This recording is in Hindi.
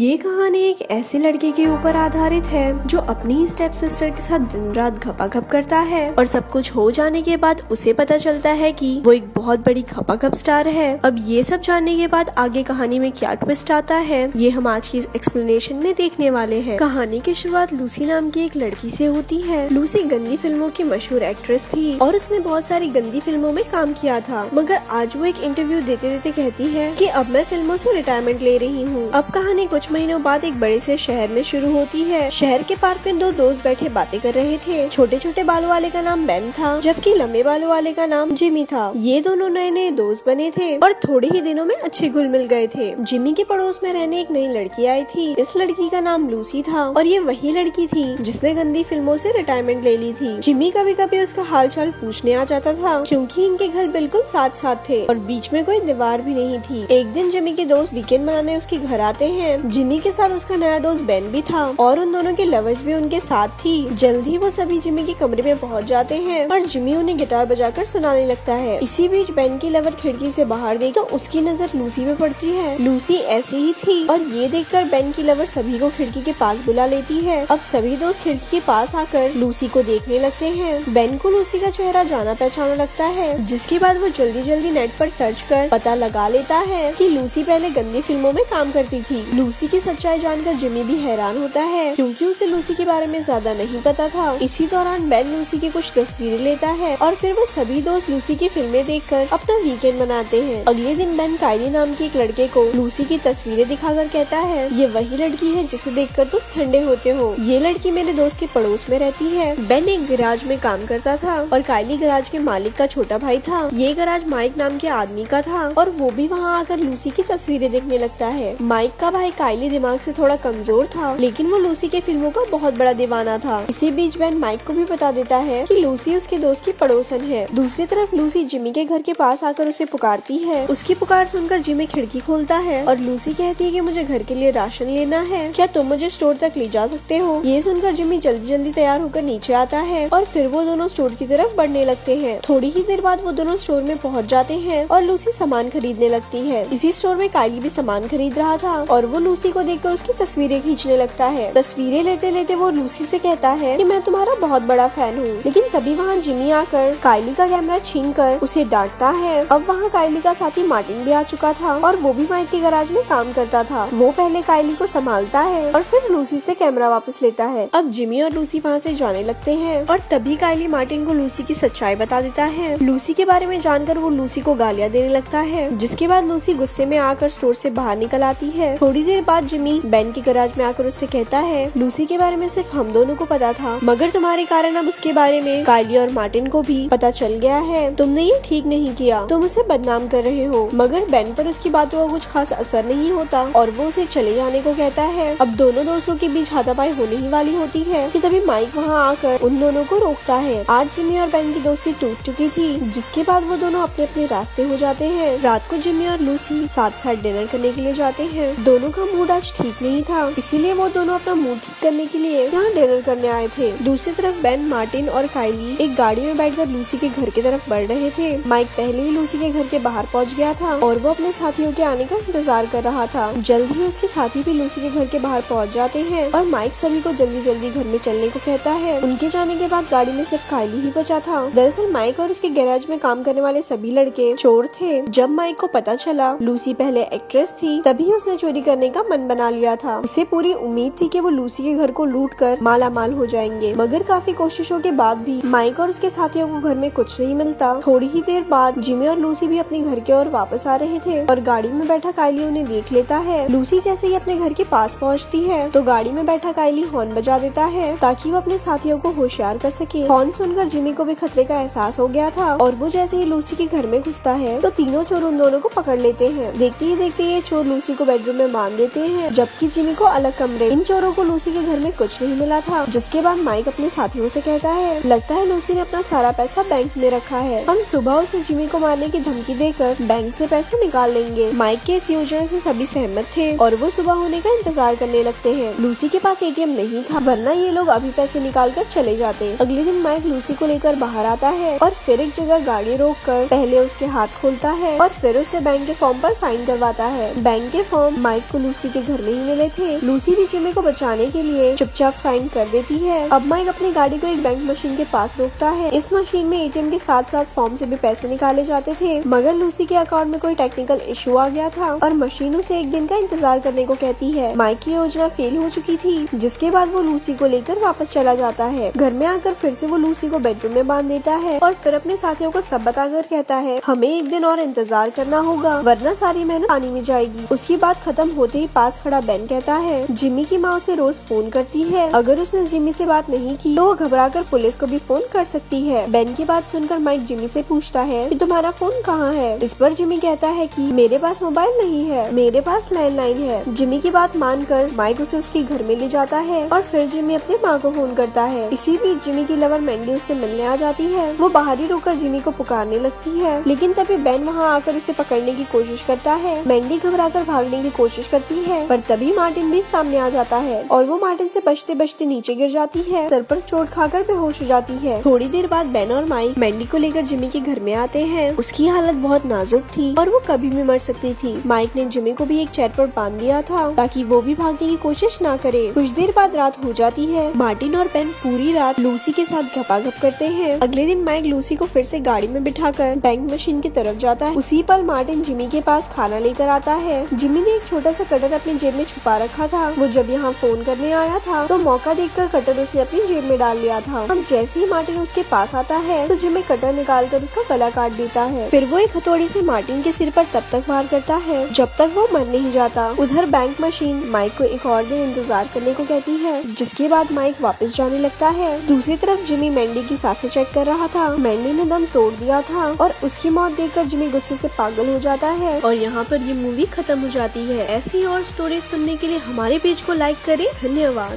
ये कहानी एक ऐसे लड़के के ऊपर आधारित है जो अपनी स्टेप सिस्टर के साथ दिन रात घपाघप करता है और सब कुछ हो जाने के बाद उसे पता चलता है कि वो एक बहुत बड़ी घपाघप स्टार है। अब ये सब जानने के बाद आगे कहानी में क्या ट्विस्ट आता है ये हम आज की इस एक्सप्लेनेशन में देखने वाले हैं। कहानी की शुरुआत लूसी नाम की एक लड़की से होती है। लूसी गंदी फिल्मों की मशहूर एक्ट्रेस थी और उसने बहुत सारी गंदी फिल्मों में काम किया था, मगर आज वो एक इंटरव्यू देते देते कहती है कि अब मैं फिल्मों से रिटायरमेंट ले रही हूँ। अब कहानी कुछ महीनों बाद एक बड़े से शहर में शुरू होती है। शहर के पार्क में दो दोस्त बैठे बातें कर रहे थे। छोटे छोटे बालों वाले का नाम बेन था जबकि लंबे बालों वाले का नाम जिमी था। ये दोनों नए नए दोस्त बने थे और थोड़े ही दिनों में अच्छे घुल मिल गए थे। जिमी के पड़ोस में रहने एक नई लड़की आई थी। इस लड़की का नाम लूसी था और ये वही लड़की थी जिसने गंदी फिल्मों से रिटायरमेंट ले ली थी। जिमी कभी कभी उसका हाल चाल पूछने आ जाता था क्योंकि इनके घर बिल्कुल साथ साथ थे और बीच में कोई दीवार भी नहीं थी। एक दिन जिमी के दोस्त वीकेंड मनाने उसके घर आते हैं। जिमी के साथ उसका नया दोस्त बेन भी था और उन दोनों की लवर्स भी उनके साथ थी। जल्दी वो सभी जिमी के कमरे में पहुंच जाते हैं और जिमी उन्हें गिटार बजाकर सुनाने लगता है। इसी बीच बेन की लवर खिड़की से बाहर देख तो उसकी नजर लूसी पे पड़ती है। लूसी ऐसी ही थी और ये देखकर बेन की लवर सभी को खिड़की के पास बुला लेती है। अब सभी दोस्त खिड़की के पास आकर लूसी को देखने लगते हैं। बेन को लूसी का चेहरा जाना पहचाना लगता है, जिसके बाद वो जल्दी जल्दी नेट पर सर्च कर पता लगा लेता है कि लूसी पहले गंदी फिल्मों में काम करती थी। लूसी की सच्चाई जानकर जिमी भी हैरान होता है क्योंकि उसे लूसी के बारे में ज्यादा नहीं पता था। इसी दौरान बेन लूसी की कुछ तस्वीरें लेता है और फिर वो सभी दोस्त लूसी की फिल्में देखकर अपना वीकेंड मनाते हैं। अगले दिन बेन काइली नाम के एक लड़के को लूसी की तस्वीरें दिखाकर कहता है ये वही लड़की है जिसे देखकर तुम ठंडे होते हो। ये लड़की मेरे दोस्त के पड़ोस में रहती है। बेन एक गैराज में काम करता था और काइली गैराज के मालिक का छोटा भाई था। ये गैराज माइक नाम के आदमी का था और वो भी वहाँ आकर लूसी की तस्वीरें देखने लगता है। माइक का भाई काइली दिमाग से थोड़ा कमजोर था लेकिन वो लूसी के फिल्मों का बहुत बड़ा दीवाना था। इसी बीच बेन माइक को भी बता देता है कि लूसी उसके दोस्त की पड़ोसन है। दूसरी तरफ लूसी जिमी के घर के पास आकर उसे पुकारती है। उसकी पुकार सुनकर जिमी खिड़की खोलता है और लूसी कहती है कि मुझे घर के लिए राशन लेना है, क्या तुम मुझे स्टोर तक ले जा सकते हो। ये सुनकर जिमी जल्दी जल्दी तैयार होकर नीचे आता है और फिर वो दोनों स्टोर की तरफ बढ़ने लगते हैं। थोड़ी ही देर बाद वो दोनों स्टोर में पहुँच जाते हैं और लूसी सामान खरीदने लगती है। इसी स्टोर में काइली भी सामान खरीद रहा था और वो लूसी को देखकर उसकी तस्वीरें खींचने लगता है। तस्वीरें लेते लेते वो लूसी से कहता है कि मैं तुम्हारा बहुत बड़ा फैन हूँ। लेकिन तभी वहाँ जिमी आकर काइली का कैमरा छीनकर उसे डांटता है। अब वहाँ काइली का साथी मार्टिन भी आ चुका था और वो भी माइक के गैराज में काम करता था। वो पहले काइली को संभालता है और फिर लूसी से कैमरा वापस लेता है। अब जिमी और लूसी वहाँ से जाने लगते हैं और तभी काइली मार्टिन को लूसी की सच्चाई बता देता है। लूसी के बारे में जानकर वो लूसी को गालियाँ देने लगता है, जिसके बाद लूसी गुस्से में आकर स्टोर से बाहर निकल आती है। थोड़ी देर बाद जिमी बेन के गैराज में आकर उससे कहता है लूसी के बारे में सिर्फ हम दोनों को पता था, मगर तुम्हारे कारण अब उसके बारे में काइली और मार्टिन को भी पता चल गया है। तुमने ये ठीक नहीं किया, तुम उसे बदनाम कर रहे हो। मगर बेन पर उसकी बातों का कुछ खास असर नहीं होता और वो उसे चले जाने को कहता है। अब दोनों दोस्तों के बीच हाथापाई होने ही वाली होती है कि तभी माइक वहाँ आकर उन दोनों को रोकता है। आज जिमी और बेन की दोस्ती टूट चुकी थी, जिसके बाद वो दोनों अपने अपने रास्ते हो जाते हैं। रात को जिमी और लूसी साथ साथ डिनर करने के लिए जाते हैं। दोनों का मूड आज ठीक नहीं था, इसीलिए वो दोनों अपना मूड ठीक करने के लिए यहाँ डिनर करने आए थे। दूसरी तरफ बेन, मार्टिन और काइली एक गाड़ी में बैठकर लूसी के घर की तरफ बढ़ रहे थे। माइक पहले ही लूसी के घर के बाहर पहुँच गया था और वो अपने साथियों के आने का इंतजार कर रहा था। जल्द ही उसके साथी भी लूसी के घर के बाहर पहुँच जाते हैं और माइक सभी को जल्दी जल्दी घर में चलने को कहता है। उनके जाने के बाद गाड़ी में सिर्फ काइली ही बचा था। दरअसल माइक और उसके गैराज में काम करने वाले सभी लड़के चोर थे। जब माइक को पता चला लूसी पहले एक्ट्रेस थी, तभी उसने चोरी करने का मन बना लिया था। उसे पूरी उम्मीद थी कि वो लूसी के घर को लूट कर माला माल हो जाएंगे, मगर काफी कोशिशों के बाद भी माइक और उसके साथियों को घर में कुछ नहीं मिलता। थोड़ी ही देर बाद जिमी और लूसी भी अपने घर की ओर वापस आ रहे थे और गाड़ी में बैठा काइली उन्हें देख लेता है। लूसी जैसे ही अपने घर के पास पहुंचती है तो गाड़ी में बैठा काइली हॉर्न बजा देता है ताकि वो अपने साथियों को होशियार कर सके। हॉर्न सुनकर जिमी को भी खतरे का एहसास हो गया था और वो जैसे ही लूसी के घर में घुसता है तो तीनों चोर उन दोनों को पकड़ लेते हैं। देखते ही देखते ये चोर लूसी को बेडरूम में बांध देते हैं, जबकि जिमी को अलग कमरे। इन चोरों को लूसी के घर में कुछ नहीं मिला था, जिसके बाद माइक अपने साथियों से कहता है लगता है लूसी ने अपना सारा पैसा बैंक में रखा है, हम सुबह उसे जिमी को मारने की धमकी देकर बैंक से पैसे निकाल लेंगे। माइक के इस योजना से सभी सहमत थे और वो सुबह होने का इंतजार करने लगते हैं। लूसी के पास एटीएम नहीं था, वरना ये लोग अभी पैसे निकाल कर चले जाते। अगले दिन माइक लूसी को लेकर बाहर आता है और फिर एक जगह गाड़ी रोककर पहले उसके हाथ खोलता है और फिर उसे बैंक के फॉर्म पर साइन करवाता है। बैंक के फॉर्म माइक को लूसी के घर में ही मिले थे। लूसी भी जिमी को बचाने के लिए चुपचाप साइन कर देती है। अब माइक अपनी गाड़ी को एक बैंक मशीन के पास रोकता है। इस मशीन में एटीएम के साथ साथ फॉर्म से भी पैसे निकाले जाते थे, मगर लूसी के अकाउंट में कोई टेक्निकल इशू आ गया था और मशीन उसे एक दिन का इंतजार करने को कहती है। माइक की योजना फेल हो चुकी थी, जिसके बाद वो लूसी को लेकर वापस चला जाता है। घर में आकर फिर से वो लूसी को बेडरूम में बांध देता है और फिर अपने साथियों को सब बताकर कहता है, हमें एक दिन और इंतजार करना होगा वरना सारी मेहनत पानी में जाएगी। उसकी बात खत्म होते ही पास खड़ा बेन कहता है, जिमी की माँ उसे रोज फोन करती है, अगर उसने जिमी से बात नहीं की तो वो घबराकर पुलिस को भी फोन कर सकती है। बेन की बात सुनकर माइक जिमी से पूछता है कि तुम्हारा फोन कहाँ है। इस पर जिमी कहता है कि मेरे पास मोबाइल नहीं है, मेरे पास लैंडलाइन है। जिमी की बात मानकर माइक उसे उसके घर में ले जाता है और फिर जिमी अपनी माँ को फोन करता है। इसी बीच जिमी की लवर मैंडी उससे मिलने आ जाती है। वो बाहर ही रुककर जिमी को पुकारने लगती है, लेकिन तभी बेन वहाँ आकर उसे पकड़ने की कोशिश करता है। मैंडी घबराकर भागने की कोशिश करती है, पर तभी मार्टिन भी सामने आ जाता है और वो मार्टिन से बचते बचते नीचे गिर जाती है। सर पर चोट खाकर बेहोश हो जाती है। थोड़ी देर बाद बेन और माइक मैंडी को लेकर जिमी के घर में आते हैं। उसकी हालत बहुत नाजुक थी और वो कभी भी मर सकती थी। माइक ने जिमी को भी एक चेयर पर बांध दिया था ताकि वो भी भागने की कोशिश ना करे। कुछ देर बाद रात हो जाती है। मार्टिन और बेन पूरी रात लूसी के साथ घपाघप करते हैं। अगले दिन माइक लूसी को फिर से गाड़ी में बिठाकर बैंक मशीन की तरफ जाता है। उसी पल मार्टिन जिमी के पास खाना लेकर आता है। जिमी ने एक छोटा सा कटर अपनी जेब में छुपा रखा था। वो जब यहाँ फोन करने आया था तो मौका देखकर कटर उसने अपनी जेब में डाल लिया था। अब जैसे ही मार्टिन उसके पास आता है तो जिमी कटर निकाल कर उसका गला काट देता है। फिर वो एक हथौड़ी से मार्टिन के सिर पर तब तक वार करता है जब तक वो मर नहीं जाता। उधर बैंक मशीन माइक को एक और दिन इंतजार करने को कहती है, जिसके बाद माइक वापस जाने लगता है। दूसरी तरफ जिमी मैंडी की सांसें चेक कर रहा था। मैंडी ने दम तोड़ दिया था और उसकी मौत देखकर जिमी गुस्से से पागल हो जाता है और यहाँ पर ये मूवी खत्म हो जाती है। ऐसी और स्टोरी सुनने के लिए हमारे पेज को लाइक करें। धन्यवाद।